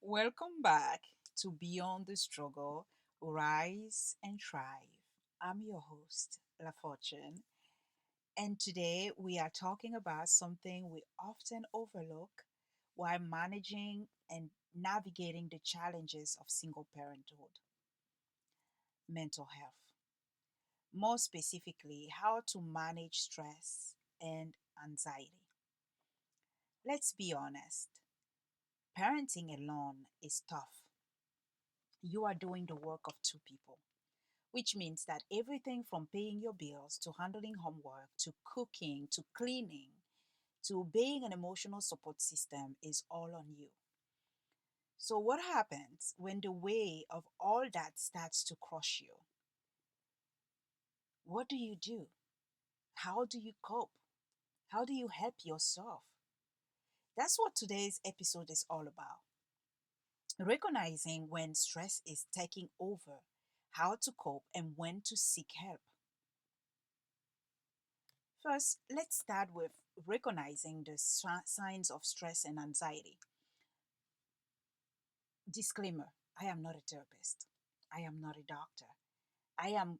Welcome back to Beyond the Struggle, Rise and Thrive. I'm your host, La Fortune, and today we are talking about something we often overlook while managing and navigating the challenges of single parenthood: mental health. More specifically, how to manage stress and anxiety. Let's be honest, parenting alone is tough. You are doing the work of two people, which means that everything from paying your bills to handling homework to cooking to cleaning to being an emotional support system is all on you. So, what happens when the weight of all that starts to crush you? What do you do? How do you cope? How do you help yourself? That's what today's episode is all about. Recognizing when stress is taking over, how to cope, and when to seek help. First, let's start with recognizing the signs of stress and anxiety. Disclaimer: I am not a therapist, I am not a doctor. I am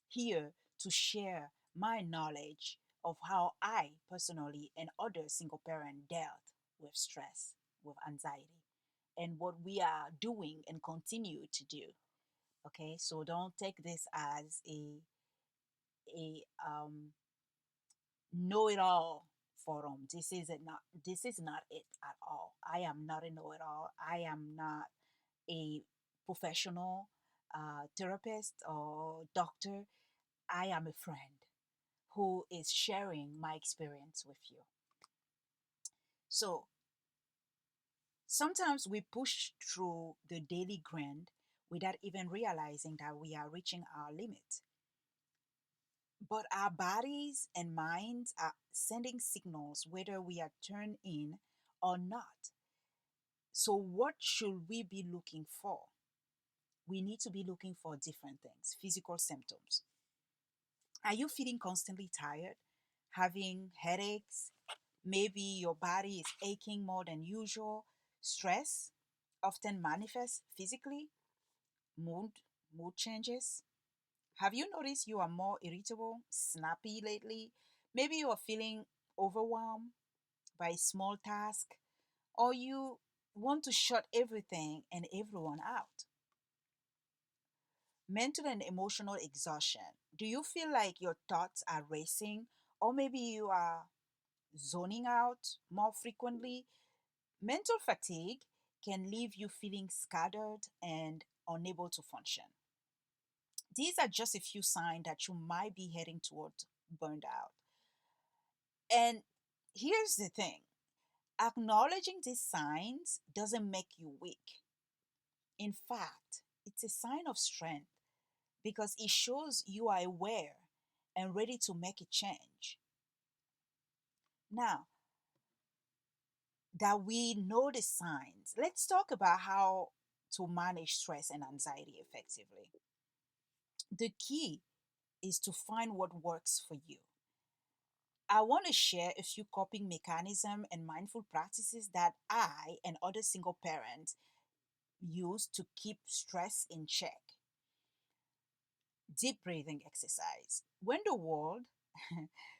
here to share my knowledge of how I personally and other single parents dealt with stress, with anxiety, and what we are doing and continue to do. Okay, so don't take this as a know it all forum. This is not it at all. I am not a know it all. I am not a professional therapist or doctor. I am a friend who is sharing my experience with you. So sometimes we push through the daily grind without even realizing that we are reaching our limit. But our bodies and minds are sending signals whether we are turned in or not. So, what should we be looking for? We need to be looking for different things: physical symptoms. Are you feeling constantly tired, having headaches? Maybe your body is aching more than usual. Stress often manifests physically. Mood, mood changes. Have you noticed you are more irritable, snappy lately? Maybe you are feeling overwhelmed by small tasks, or you want to shut everything and everyone out. Mental and emotional exhaustion. Do you feel like your thoughts are racing, or maybe you are zoning out more frequently? Mental fatigue can leave you feeling scattered and unable to function. These are just a few signs that you might be heading toward burned out. And here's the thing: acknowledging these signs doesn't make you weak. In fact, it's a sign of strength because it shows you are aware and ready to make a change. Now that we know the signs, let's talk about how to manage stress and anxiety effectively. The key is to find what works for you. I want to share a few coping mechanisms and mindful practices that I and other single parents use to keep stress in check. Deep breathing exercise. When the world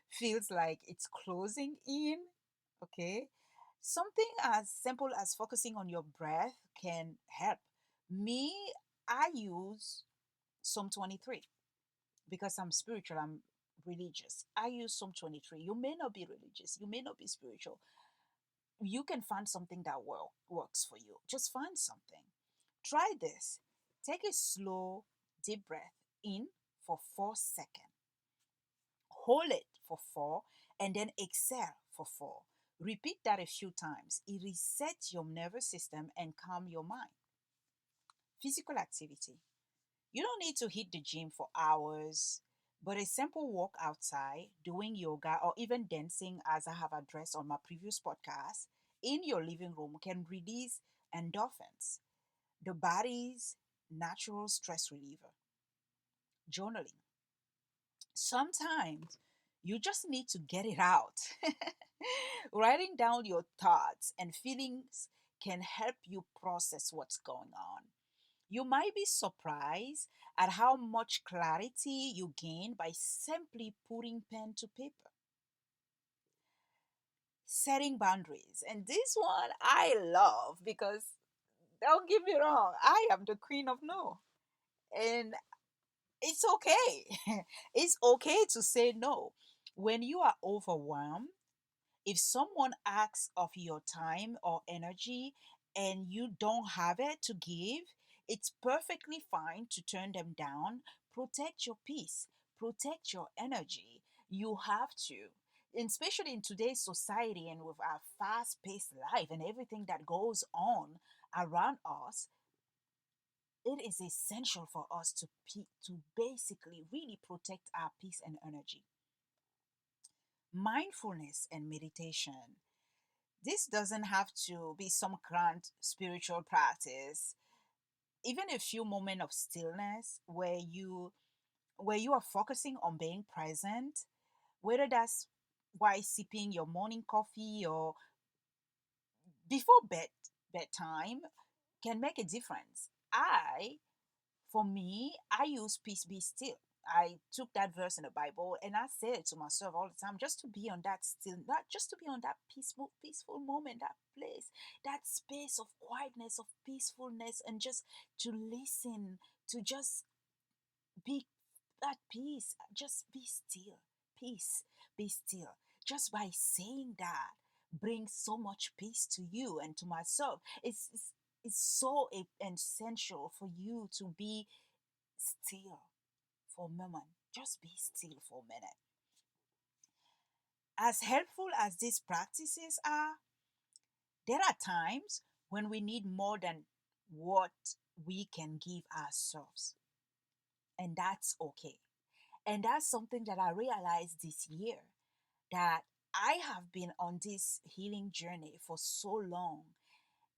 feels like it's closing in, okay, something as simple as focusing on your breath can help. Me, I use Psalm 23 because I'm spiritual, I'm religious. I use Psalm 23. You may not be religious, you may not be spiritual. You can find something that works for you. Just find something. Try this. Take a slow, deep breath in for 4 seconds. Hold it for four and then exhale for four. Repeat that a few times. It resets your nervous system and calm your mind. Physical activity. You don't need to hit the gym for hours, but a simple walk outside, doing yoga, or even dancing, as I have addressed on my previous podcast, in your living room can release endorphins, the body's natural stress reliever. Journaling. Sometimes you just need to get it out. Writing down your thoughts and feelings can help you process what's going on. You might be surprised at how much clarity you gain by simply putting pen to paper. Setting boundaries. And this one I love because don't get me wrong, I am the queen of no. And it's okay. It's okay to say no. When you are overwhelmed, if someone asks of your time or energy and you don't have it to give, it's perfectly fine to turn them down. Protect your peace, protect your energy. You have to. And especially in today's society and with our fast paced life and everything that goes on around us, it is essential for us to basically really protect our peace and energy. Mindfulness and meditation. This doesn't have to be some grand spiritual practice. Even a few moments of stillness where you are focusing on being present, whether that's while sipping your morning coffee or before bedtime, can make a difference. For me, I use peace be still. I took that verse in the Bible and I say it to myself all the time just to be on that still, not just to be on that peaceful moment, that place, that space of quietness, of peacefulness, and just to listen, to just be at peace. Just be still. Peace, be still. Just by saying that brings so much peace to you and to myself. It's so essential for you to be still for a moment. Just be still for a minute. As helpful as these practices are, there are times when we need more than what we can give ourselves. And that's okay. And that's something that I realized this year, that I have been on this healing journey for so long.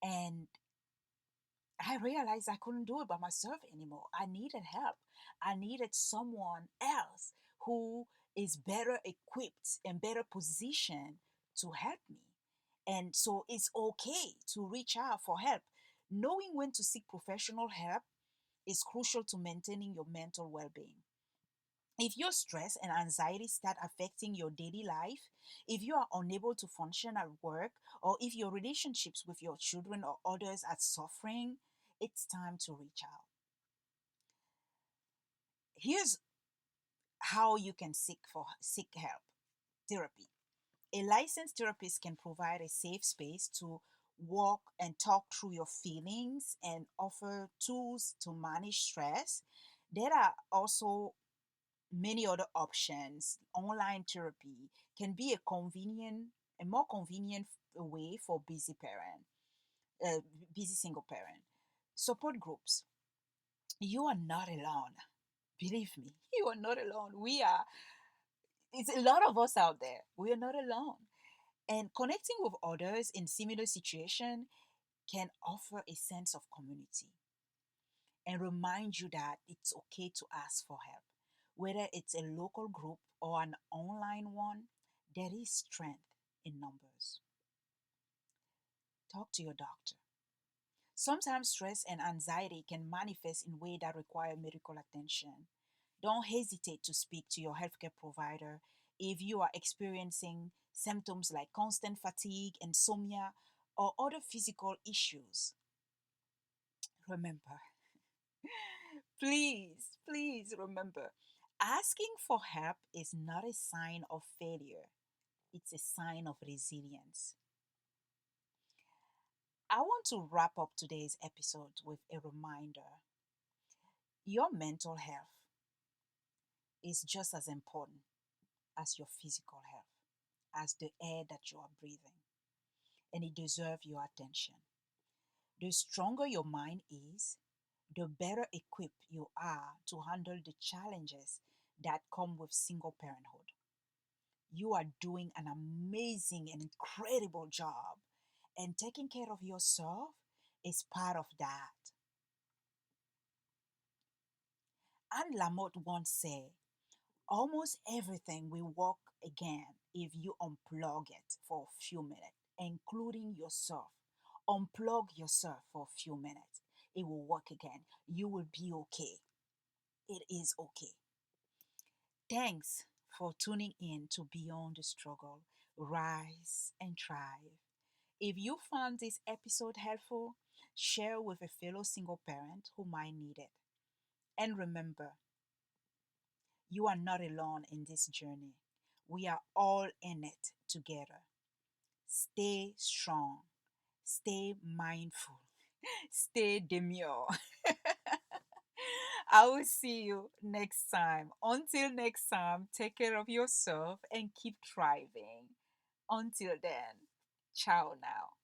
And I realized I couldn't do it by myself anymore. I needed help. I needed someone else who is better equipped and better positioned to help me. And so it's okay to reach out for help. Knowing when to seek professional help is crucial to maintaining your mental well being. If your stress and anxiety start affecting your daily life, if you are unable to function at work, or if your relationships with your children or others are suffering, it's time to reach out. Here's how you can seek help. Therapy. A licensed therapist can provide a safe space to walk and talk through your feelings and offer tools to manage stress. There are also many other options. Online therapy can be a more convenient way for uh, busy single parent. Support groups. You are not alone. Believe me, you are not alone. It's a lot of us out there. We are not alone. And connecting with others in similar situation can offer a sense of community and remind you that it's okay to ask for help. Whether it's a local group or an online one, there is strength in numbers. Talk to your doctor. Sometimes stress and anxiety can manifest in ways that require medical attention. Don't hesitate to speak to your healthcare provider if you are experiencing symptoms like constant fatigue, insomnia, or other physical issues. Remember, please remember, asking for help is not a sign of failure, it's a sign of resilience. I want to wrap up today's episode with a reminder: your mental health is just as important as your physical health, as the air that you are breathing, and it deserves your attention. The stronger your mind is, the better equipped you are to handle the challenges that come with single parenthood. You are doing an amazing and incredible job, and taking care of yourself is part of that. Anne Lamott once said, almost everything will work again if you unplug it for a few minutes, including yourself. Unplug yourself for a few minutes. It will work again. You will be okay. It is okay. Thanks for tuning in to Beyond the Struggle, Rise and Thrive. If you found this episode helpful, share with a fellow single parent who might need it. And remember, you are not alone in this journey. We are all in it together. Stay strong, stay mindful, stay demure. I will see you next time. Until next time, take care of yourself and keep thriving. Until then, ciao now.